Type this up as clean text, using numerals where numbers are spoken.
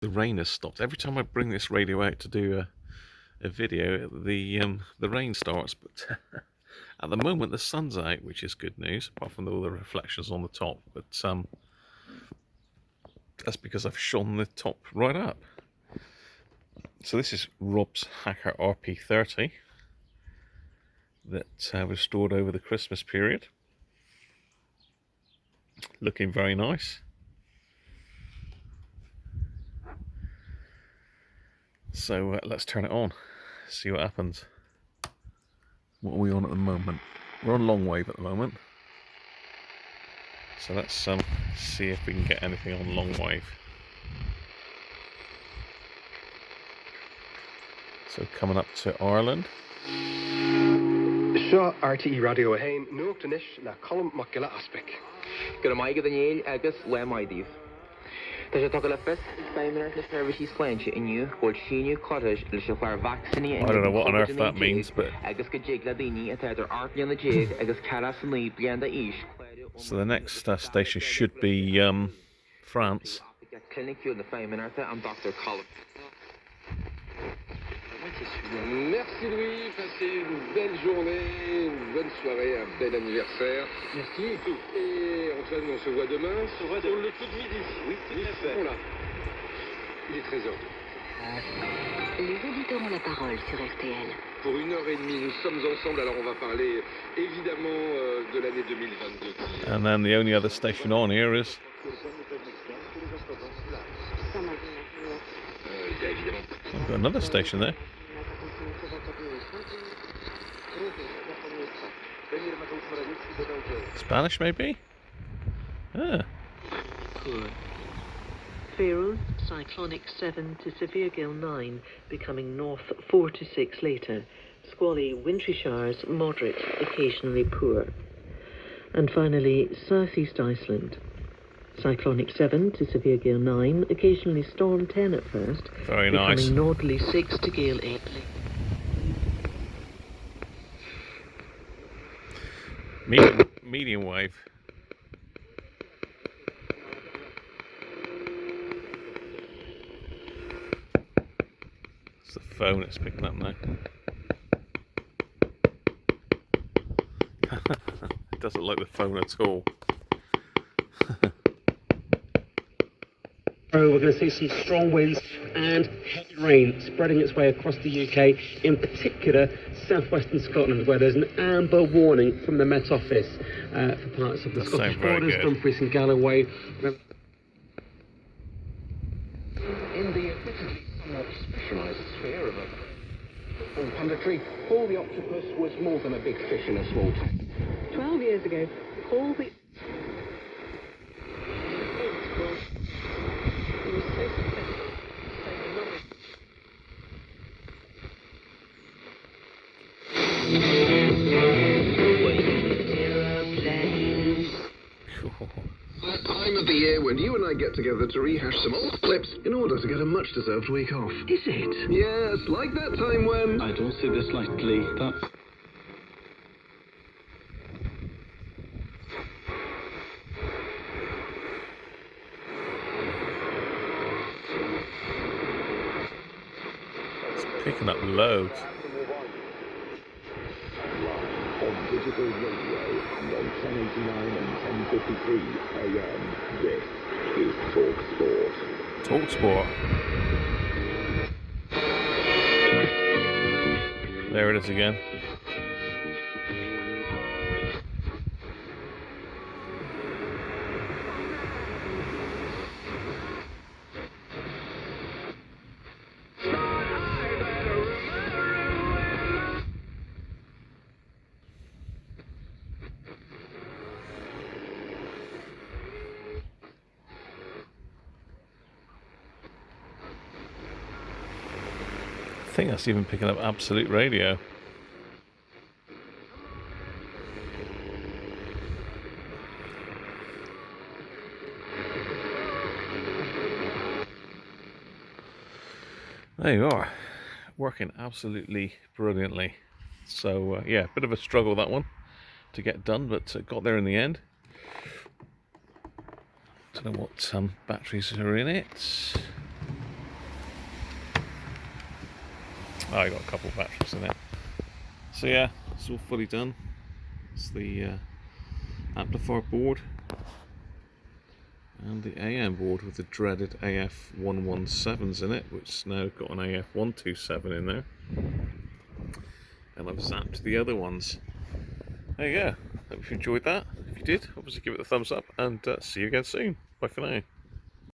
The rain has stopped. Every time I bring this radio out to do a video, the rain starts. But at the moment, the sun's out, which is good news, apart from all the reflections on the top. But that's because I've shone the top right up. So this is Rob's Herald RP30 that was stored over the Christmas period. Looking very nice. So let's turn it on, see what happens. What are we on at the moment? We're on longwave at the moment. So let's see if we can get anything on longwave. So coming up to Ireland. Seo RTE radio hain nuach denis na column macula aspic. Gyda mai gyda Neil agus le maidíh. Tá sé tugadh le fis féiminar na service sláinte inniu bhil síniu cottage leis a chláir vaccinaí. I don't know what on earth that means, but agus go jig le daoine a teidir art blian na jig agus cara san lí blian da is. So the next station should be France. Clinic fiú na féiminar am Dr. Colin. Merci Louis, passez une belle journée, une bonne soirée, un bel anniversaire. Merci. Et Antoine, on se voit demain. On se voit pour le coup de midi. Oui, tout à fait. Voilà. Il est 13h. Les auditeurs ont la parole sur RTL. Pour 1h30, nous sommes ensemble. Alors on va parler évidemment de l'année 2022. And then the only other station on here is... I've got another station there. Spanish, maybe? Ah. Herald, cyclonic 7 to severe gale 9, becoming north 4 to 6 later. Squally, wintry showers, moderate, occasionally poor. And finally, southeast Iceland. Cyclonic 7 to severe gale 9, occasionally storm 10 at first. Very nice. Becoming northerly 6 to gale 8. Medium wave. It's the phone it's picking up now. It doesn't like the phone at all. We're going to see some strong winds and heavy rain spreading its way across the UK, in particular southwestern Scotland, where there's an amber warning from the Met Office for parts of the Scottish borders, Dumfries and Galloway. In the admittedly somewhat specialised sphere of punditry, Paul the Octopus was more than a big fish in a small tank. 12 years ago, Paul the... That time of the year when you and I get together to rehash some old clips in order to get a much-deserved week off. Is it? Yes, like that time when... I don't see this lightly. It's picking up loads. On digital radio and on 1089 and 1053 AM, this is TalkSport. TalkSport. There it is again. I think that's even picking up Absolute Radio. There you are, working absolutely brilliantly. So yeah, bit of a struggle that one to get done, but got there in the end. Don't know what batteries are in it. Oh, I got a couple of batteries in it. So yeah, it's all fully done. It's the amplifier board and the AM board with the dreaded AF117s in it, which's now got an AF127 in there. And I've zapped the other ones. There you go. Hope you enjoyed that. If you did, obviously give it a thumbs up, and see you again soon. Bye for now.